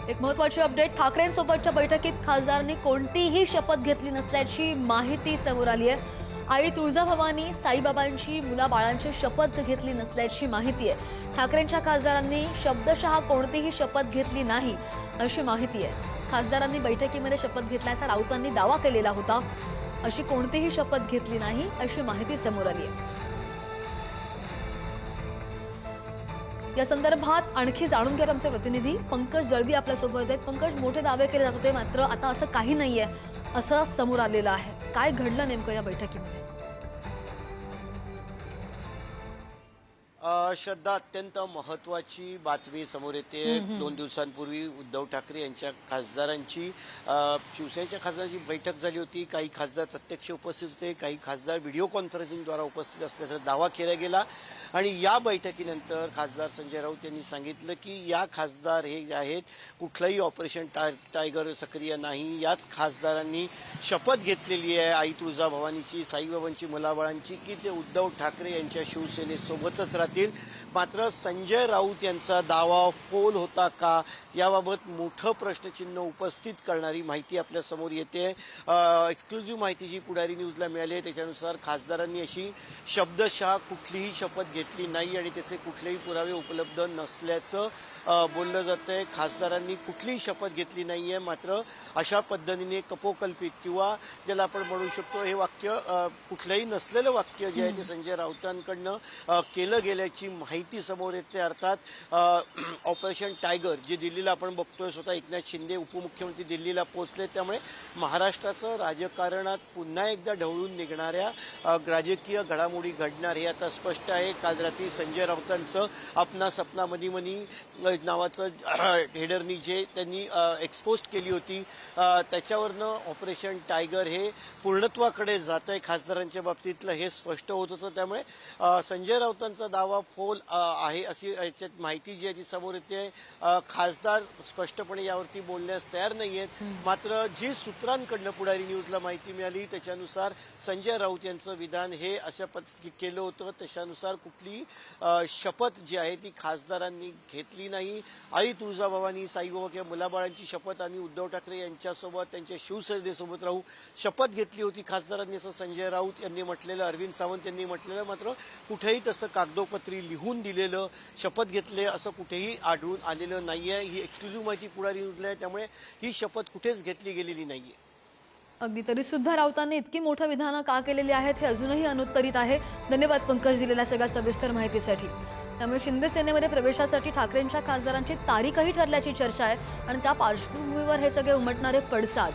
एक महत्त्वाची अपडेट, ठाकरेंसोबतच्या बैठकीत खासदारांनी कोणतीही शपथ घेतली नसल्याची माहिती समोर आली आहे। आई तुळजाभवानी साईबाबांची मुलाबाळांची शपथ घेतली नसल्याची माहिती आहे। ठाकरेंच्या खासदारांनी शब्दशः कोणतीही शपथ घेतली नाही अशी माहिती आहे। खासदारांनी बैठकीमध्ये शपथ घेतल्याचा राऊतांनी दावा केलेला होता। अशी कोणतीही शपथ घेतली नाही अशी माहिती समोर आली आहे। या संदर्भात आणखी जाणून घेत आमचे प्रतिनिधी पंकज जळवी आपल्यासोबत आहेत। पंकज, मोठे दावे केले जात होते, मात्र आता असं काही नाहीये असं समोर आलेलं आहे। काय घडलं नेमकं या बैठकीमध्ये? श्रद्धा, अत्यंत महत्त्वाची बातमी समोर येते। 2 दिवसांपूर्वी उद्धव ठाकरे यांच्या खासदारांची शिवसेनेच्या खासदारांची बैठक झाली होती। काही खासदार प्रत्यक्ष उपस्थित होते, काही खासदार व्हिडिओ कॉन्फरन्सिंगद्वारा उपस्थित असल्याचा दावा केला गेला। आणि या बैठकीनंतर खासदार संजय राऊत यांनी सांगितलं की या खासदार हे आहेत, कुठलंही ऑपरेशन टायगर सक्रिय नाही। याच खासदारांनी शपथ घेतलेली आहे आई तुळजाभवानीची, साईबाबांची, मुलाबाळांची, की ते उद्धव ठाकरे यांच्या शिवसेनेसोबतच राहतील। मात्र संजय राऊत यांचा दावा फोल होता का, याबाबत मोठं प्रश्नचिन्ह उपस्थित करणारी माहिती आपल्या समोर येते। एक्सक्लुझिव्ह माहिती जी पुढारी न्यूजला मिळाली आहे त्याच्यानुसार खासदारांनी अशी शब्दशः कुठलीही शपथ घेतली नाही आणि त्याचे कुठलेही पुरावे उपलब्ध नसल्याचं बोललं जातंय। खासदारांनी कुठलीही शपथ घेतली नाहीये, मात्र अशा पद्धतीने कपोकल्पित किंवा ज्याला आपण म्हणू शकतो हे वाक्य कुठलंही नसलेलं वाक्य जे आहे ते संजय राऊतांकडनं केलं गेल्याची माहिती समोर येते। अर्थात ऑपरेशन टायगर जे दिल्लीला आपण बघतोय, स्वतः एकनाथ शिंदे उपमुख्यमंत्री दिल्लीला पोहोचले, त्यामुळे महाराष्ट्राचं राजकारणात पुन्हा एकदा ढवळून निघणाऱ्या राजकीय घडामोडी घडणार हे आता स्पष्ट आहे। काल रात्री संजय राऊतांचं अपना सपना मनी मनी नावाचं हेडरनी जे त्यांनी एक्सपोज केली होती त्याच्यावरनं ऑपरेशन टायगर हे पूर्णत्वाकडे जात आहे खासदारांच्या बाबतीतलं हे स्पष्ट होत होतं। त्यामुळे संजय राऊतांचा दावा फोल आहे अशी याच्यात माहिती जी आहे ती समोर येते। खासदार स्पष्टपणे यावरती बोलण्यास तयार नाही आहेत, मात्र जी सूत्रांकडनं पुढारी न्यूजला माहिती मिळाली त्याच्यानुसार संजय राऊत यांचं विधान हे अशा पद्धतीने केलं होतं। त्याच्यानुसार कुठली शपथ जी आहे ती खासदारांनी घेतली नाही। आई तुळजाभवानी, साईबाबा किंवा मुलाबाळांची शपथ आम्ही उद्धव ठाकरे यांच्यासोबत, त्यांच्या शिवसेनेसोबत राहू शपथ घेतली होती खासदारांनी, असं संजय राऊत यांनी म्हटलेलं, अरविंद सावंत यांनी म्हटलेलं। मात्र कुठेही तसं कागदोपत्री लिहून दिलेलं शपथ घेतले असं कुठेही आढळून आलेलं नाहीये। ही एक्सक्लुझिव्ह माहिती पुढारी न्यूजला आहे, त्यामुळे ही शपथ कुठेच घेतली गेलेली नाहीये। अगदी, तरी सुद्धा राऊतांनी इतकी मोठं विधानं का केलेली आहेत हे अजूनही अनुत्तरित आहे। धन्यवाद पंकज दिलेल्या सगळ्या सविस्तर माहितीसाठी। त्यामुळे शिंदे सेनेमध्ये प्रवेशासाठी ठाकरेंच्या खासदारांची तारीखही ठरल्याची चर्चा आहे आणि त्या पार्श्वभूमीवर हे सगळे उमटणारे पडसाद।